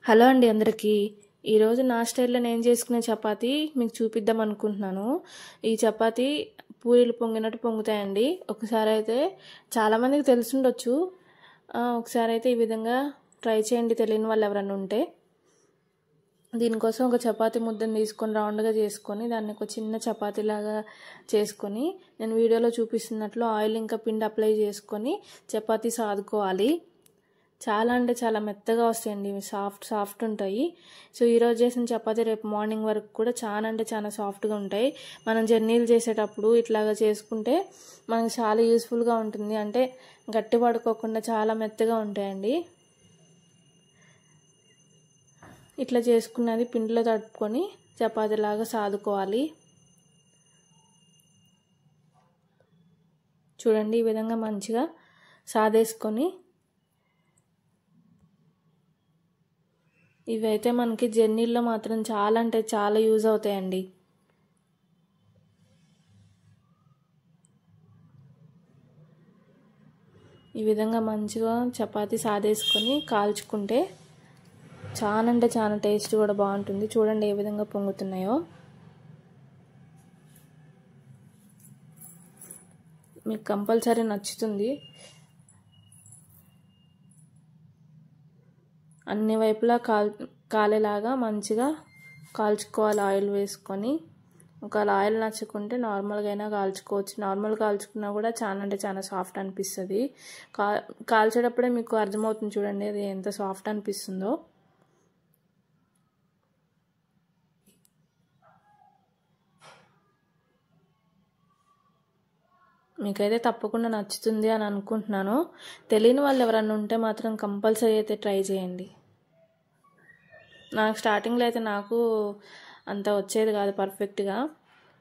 Hello అండి అందరికీ. ఈరోజు నా స్టైల్లో నేను చేసుకునే చపాతీ మీకు చూపిద్దాం అనుకుంటున్నాను. ఈ చపాతీ పూరీలు పొంగినట్టు పొంగుతాయండి. ఒకసారి అయితే చాలామందికి తెలిసుండొచ్చు. ఒకసారి అయితే ఈ విధంగా ట్రై చేయండి, తెలియని వాళ్ళు ఎవరైనా ఉంటే. దీనికోసం ఒక చపాతీ ముద్దను తీసుకొని రౌండ్గా చేసుకొని దాన్ని ఒక చిన్న చపాతీలాగా చేసుకొని నేను వీడియోలో చూపిస్తున్నట్లు ఆయిల్ ఇంకా పిండి అప్లై చేసుకొని చపాతీ సాదుకోవాలి. చాలా అంటే చాలా మెత్తగా వస్తాయండి, సాఫ్ట్ ఉంటాయి. సో ఈరోజు చేసిన చపాతీ రేపు మార్నింగ్ వరకు కూడా చాలా అంటే చాలా సాఫ్ట్గా ఉంటాయి. మనం జర్నీలు చేసేటప్పుడు ఇట్లాగా చేసుకుంటే మనకి చాలా యూస్ఫుల్గా ఉంటుంది. అంటే గట్టి పడుకోకుండా చాలా మెత్తగా ఉంటాయండి. ఇట్లా చేసుకున్నది పిండిలో తడుపుకొని చపాతీలాగా సాదుకోవాలి. చూడండి, ఈ విధంగా మంచిగా సాదేసుకొని ఇవైతే మనకి జర్నీల్లో మాత్రం చాలా అంటే చాలా యూజ్ అవుతాయండి. ఈ విధంగా మంచిగా చపాతీ సాదేసుకొని కాల్చుకుంటే చాలా అంటే చాలా టేస్ట్ కూడా బాగుంటుంది. చూడండి ఏ విధంగా పొంగుతున్నాయో. మీకు కంపల్సరీ నచ్చుతుంది. అన్ని వైపులా కాలేలాగా మంచిగా కాల్చుకోవాలి ఆయిల్ వేసుకొని. ఒకవేళ ఆయిల్ నచ్చకుంటే నార్మల్గా అయినా కాల్చుకోవచ్చు. నార్మల్ కాల్చుకున్నా కూడా చాలా అంటే చాలా సాఫ్ట్ అనిపిస్తుంది. కాల్చేటప్పుడే మీకు అర్థమవుతుంది, చూడండి అది ఎంత సాఫ్ట్ అనిపిస్తుందో. మీకైతే తప్పకుండా నచ్చుతుంది అని అనుకుంటున్నాను. తెలియని వాళ్ళు ఎవరన్నా ఉంటే మాత్రం కంపల్సరీ అయితే ట్రై చేయండి. నాకు స్టార్టింగ్లో అయితే నాకు అంత వచ్చేది కాదు పర్ఫెక్ట్గా.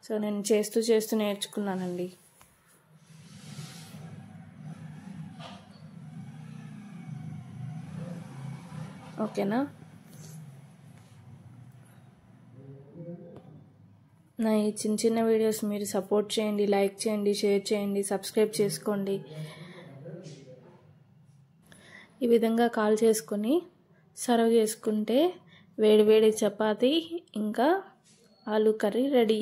సో నేను చేస్తూ నేర్చుకున్నానండి. ఓకేనా? నా ఈ చిన్న చిన్న వీడియోస్ మీరు సపోర్ట్ చేయండి, లైక్ చేయండి, షేర్ చేయండి, సబ్స్క్రైబ్ చేసుకోండి. ఈ విధంగా కాల్ చేసుకొని సర్వ్ చేసుకుంటే వేడి వేడి చపాతీ ఇంకా ఆలూ కర్రీ రెడీ.